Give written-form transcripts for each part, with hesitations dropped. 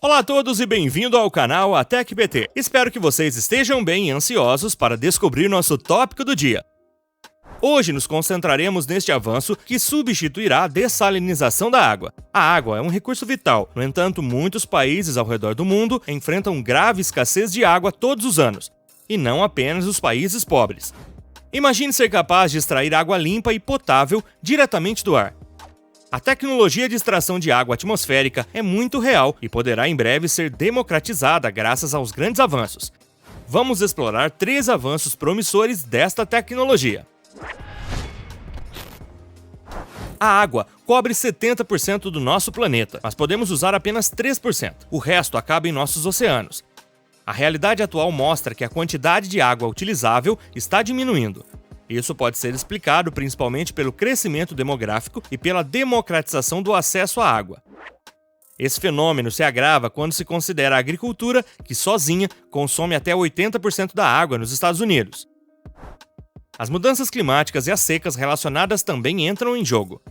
Olá a todos e bem-vindo ao canal AtecBT. Espero que vocês estejam bem e ansiosos para descobrir nosso tópico do dia. Hoje nos concentraremos neste avanço que substituirá a dessalinização da água. A água é um recurso vital, no entanto, muitos países ao redor do mundo enfrentam grave escassez de água todos os anos, e não apenas os países pobres. Imagine ser capaz de extrair água limpa e potável diretamente do ar. A tecnologia de extração de água atmosférica é muito real e poderá em breve ser democratizada graças aos grandes avanços. Vamos explorar 3 avanços promissores desta tecnologia. A água cobre 70% do nosso planeta, mas podemos usar apenas 3%. O resto acaba em nossos oceanos. A realidade atual mostra que a quantidade de água utilizável está diminuindo. Isso pode ser explicado principalmente pelo crescimento demográfico e pela democratização do acesso à água. Esse fenômeno se agrava quando se considera a agricultura, que sozinha consome até 80% da água nos Estados Unidos. As mudanças climáticas e as secas relacionadas também entram em jogo.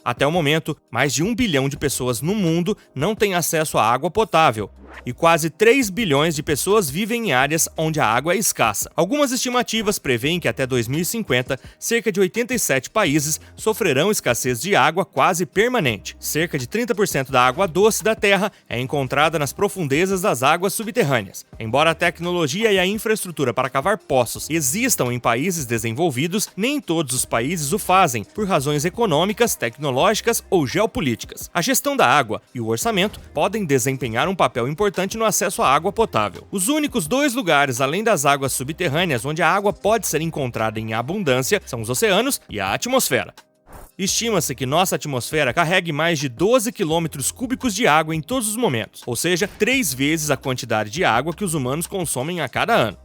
Até o momento, mais de 1 bilhão de pessoas no mundo não têm acesso à água potável, e quase 3 bilhões de pessoas vivem em áreas onde a água é escassa. Algumas estimativas preveem que até 2050, cerca de 87 países sofrerão escassez de água quase permanente. Cerca de 30% da água doce da Terra é encontrada nas profundezas das águas subterrâneas. Embora a tecnologia e a infraestrutura para cavar poços existam em países desenvolvidos, nem todos os países o fazem, por razões econômicas, tecnológicas ou geopolíticas. A gestão da água e o orçamento podem desempenhar um papel importante no acesso à água potável. Os únicos 2 lugares além das águas subterrâneas onde a água pode ser encontrada em abundância são os oceanos e a atmosfera. Estima-se que nossa atmosfera carregue mais de 12 quilômetros cúbicos de água em todos os momentos, ou seja, 3 vezes a quantidade de água que os humanos consomem a cada ano.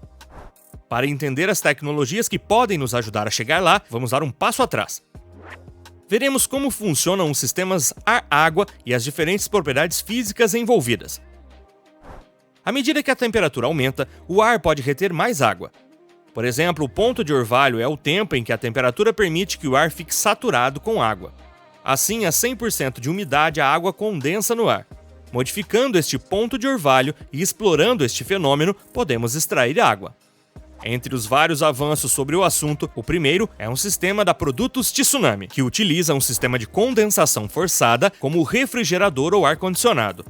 Para entender as tecnologias que podem nos ajudar a chegar lá, vamos dar um passo atrás. Veremos como funcionam os sistemas ar-água e as diferentes propriedades físicas envolvidas. À medida que a temperatura aumenta, o ar pode reter mais água. Por exemplo, o ponto de orvalho é o tempo em que a temperatura permite que o ar fique saturado com água. Assim, a 100% de umidade, a água condensa no ar. Modificando este ponto de orvalho e explorando este fenômeno, podemos extrair água. Entre os vários avanços sobre o assunto, o primeiro é um sistema da Produtos Tsunami, que utiliza um sistema de condensação forçada como o refrigerador ou ar-condicionado.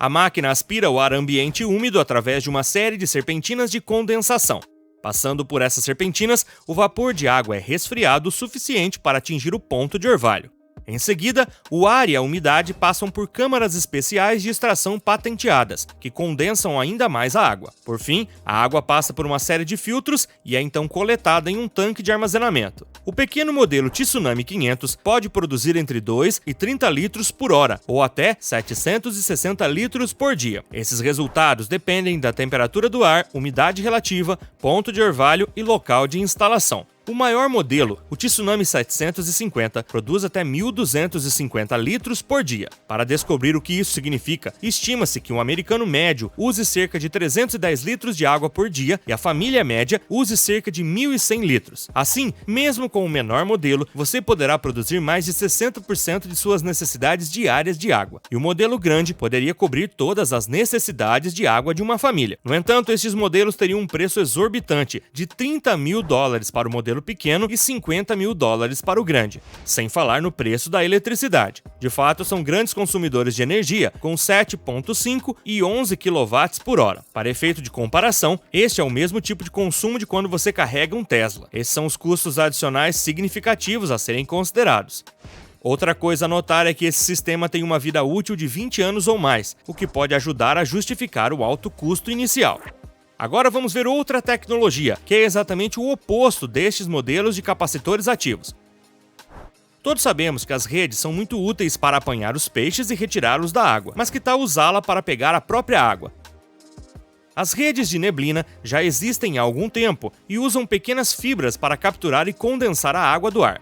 A máquina aspira o ar ambiente úmido através de uma série de serpentinas de condensação. Passando por essas serpentinas, o vapor de água é resfriado o suficiente para atingir o ponto de orvalho. Em seguida, o ar e a umidade passam por câmaras especiais de extração patenteadas, que condensam ainda mais a água. Por fim, a água passa por uma série de filtros e é então coletada em um tanque de armazenamento. O pequeno modelo Tsunami 500 pode produzir entre 2 e 30 litros por hora, ou até 760 litros por dia. Esses resultados dependem da temperatura do ar, umidade relativa, ponto de orvalho e local de instalação. O maior modelo, o Tsunami 750, produz até 1.250 litros por dia. Para descobrir o que isso significa, estima-se que um americano médio use cerca de 310 litros de água por dia e a família média use cerca de 1.100 litros. Assim, mesmo com o menor modelo, você poderá produzir mais de 60% de suas necessidades diárias de água. E o modelo grande poderia cobrir todas as necessidades de água de uma família. No entanto, estes modelos teriam um preço exorbitante de $30 mil para o modelo pequeno e $50 mil para o grande, sem falar no preço da eletricidade. De fato, são grandes consumidores de energia, com 7,5 e 11 kW por hora. Para efeito de comparação, este é o mesmo tipo de consumo de quando você carrega um Tesla. Esses são os custos adicionais significativos a serem considerados. Outra coisa a notar é que esse sistema tem uma vida útil de 20 anos ou mais, o que pode ajudar a justificar o alto custo inicial. Agora vamos ver outra tecnologia, que é exatamente o oposto destes modelos de capacitores ativos. Todos sabemos que as redes são muito úteis para apanhar os peixes e retirá-los da água, mas que tal usá-la para pegar a própria água? As redes de neblina já existem há algum tempo e usam pequenas fibras para capturar e condensar a água do ar.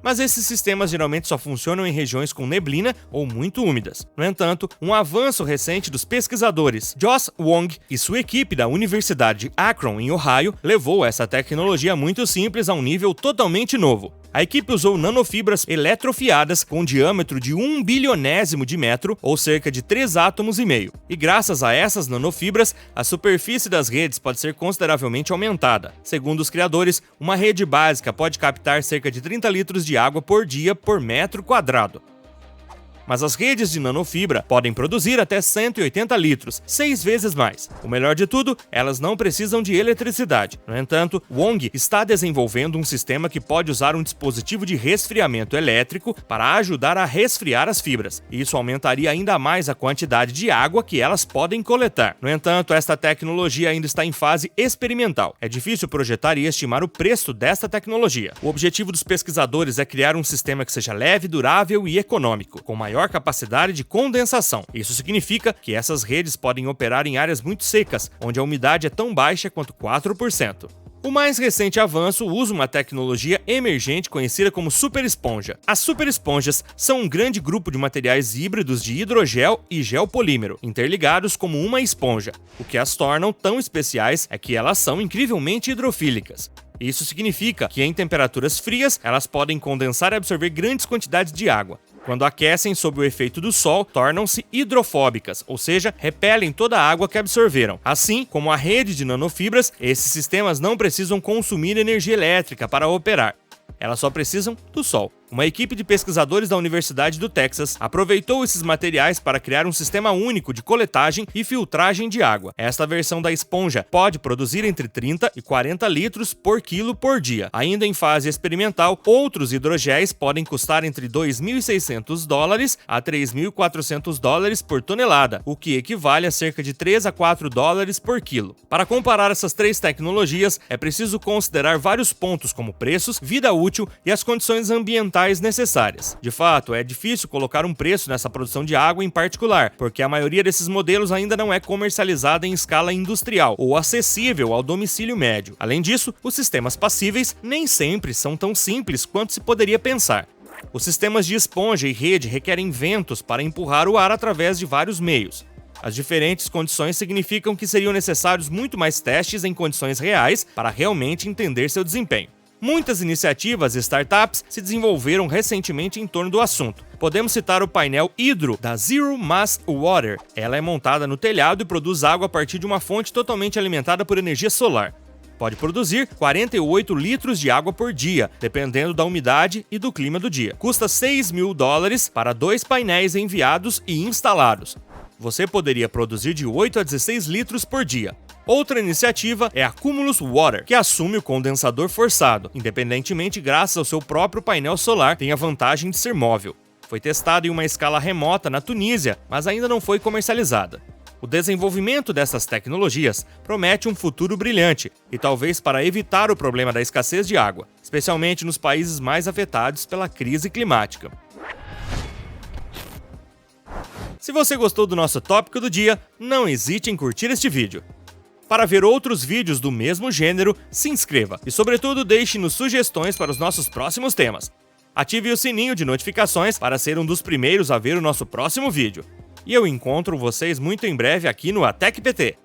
Mas esses sistemas geralmente só funcionam em regiões com neblina ou muito úmidas. No entanto, um avanço recente dos pesquisadores Josh Wong e sua equipe da Universidade de Akron, em Ohio, levou essa tecnologia muito simples a um nível totalmente novo. A equipe usou nanofibras eletrofiadas com diâmetro de 1 bilionésimo de metro, ou cerca de 3 átomos e meio. E graças a essas nanofibras, a superfície das redes pode ser consideravelmente aumentada. Segundo os criadores, uma rede básica pode captar cerca de 30 litros de água por dia por metro quadrado. Mas as redes de nanofibra podem produzir até 180 litros, 6 vezes mais. O melhor de tudo, elas não precisam de eletricidade. No entanto, Wong está desenvolvendo um sistema que pode usar um dispositivo de resfriamento elétrico para ajudar a resfriar as fibras. Isso aumentaria ainda mais a quantidade de água que elas podem coletar. No entanto, esta tecnologia ainda está em fase experimental. É difícil projetar e estimar o preço desta tecnologia. O objetivo dos pesquisadores é criar um sistema que seja leve, durável e econômico, com maior capacidade de condensação. Isso significa que essas redes podem operar em áreas muito secas, onde a umidade é tão baixa quanto 4%. O mais recente avanço usa uma tecnologia emergente conhecida como superesponja. As superesponjas são um grande grupo de materiais híbridos de hidrogel e geopolímero, interligados como uma esponja. O que as tornam tão especiais é que elas são incrivelmente hidrofílicas. Isso significa que em temperaturas frias, elas podem condensar e absorver grandes quantidades de água. Quando aquecem sob o efeito do sol, tornam-se hidrofóbicas, ou seja, repelem toda a água que absorveram. Assim como a rede de nanofibras, esses sistemas não precisam consumir energia elétrica para operar. Elas só precisam do sol. Uma equipe de pesquisadores da Universidade do Texas aproveitou esses materiais para criar um sistema único de coletagem e filtragem de água. Esta versão da esponja pode produzir entre 30 e 40 litros por quilo por dia. Ainda em fase experimental, outros hidrogéis podem custar entre $2.600 a $3.400 por tonelada, o que equivale a cerca de 3 a 4 dólares por quilo. Para comparar essas três tecnologias, é preciso considerar vários pontos como preços, vida útil e as condições ambientais necessárias. De fato, é difícil colocar um preço nessa produção de água em particular, porque a maioria desses modelos ainda não é comercializada em escala industrial ou acessível ao domicílio médio. Além disso, os sistemas passíveis nem sempre são tão simples quanto se poderia pensar. Os sistemas de esponja e rede requerem ventos para empurrar o ar através de vários meios. As diferentes condições significam que seriam necessários muito mais testes em condições reais para realmente entender seu desempenho. Muitas iniciativas e startups se desenvolveram recentemente em torno do assunto. Podemos citar o painel Hydro da Zero Mass Water. Ela é montada no telhado e produz água a partir de uma fonte totalmente alimentada por energia solar. Pode produzir 48 litros de água por dia, dependendo da umidade e do clima do dia. Custa $6.000 para 2 painéis enviados e instalados. Você poderia produzir de 8 a 16 litros por dia. Outra iniciativa é a Cumulus Water, que assume o condensador forçado, independentemente graças ao seu próprio painel solar, tem a vantagem de ser móvel. Foi testada em uma escala remota na Tunísia, mas ainda não foi comercializada. O desenvolvimento dessas tecnologias promete um futuro brilhante, e talvez para evitar o problema da escassez de água, especialmente nos países mais afetados pela crise climática. Se você gostou do nosso tópico do dia, não hesite em curtir este vídeo. Para ver outros vídeos do mesmo gênero, se inscreva e, sobretudo, deixe-nos sugestões para os nossos próximos temas. Ative o sininho de notificações para ser um dos primeiros a ver o nosso próximo vídeo. E eu encontro vocês muito em breve aqui no ATEC PT.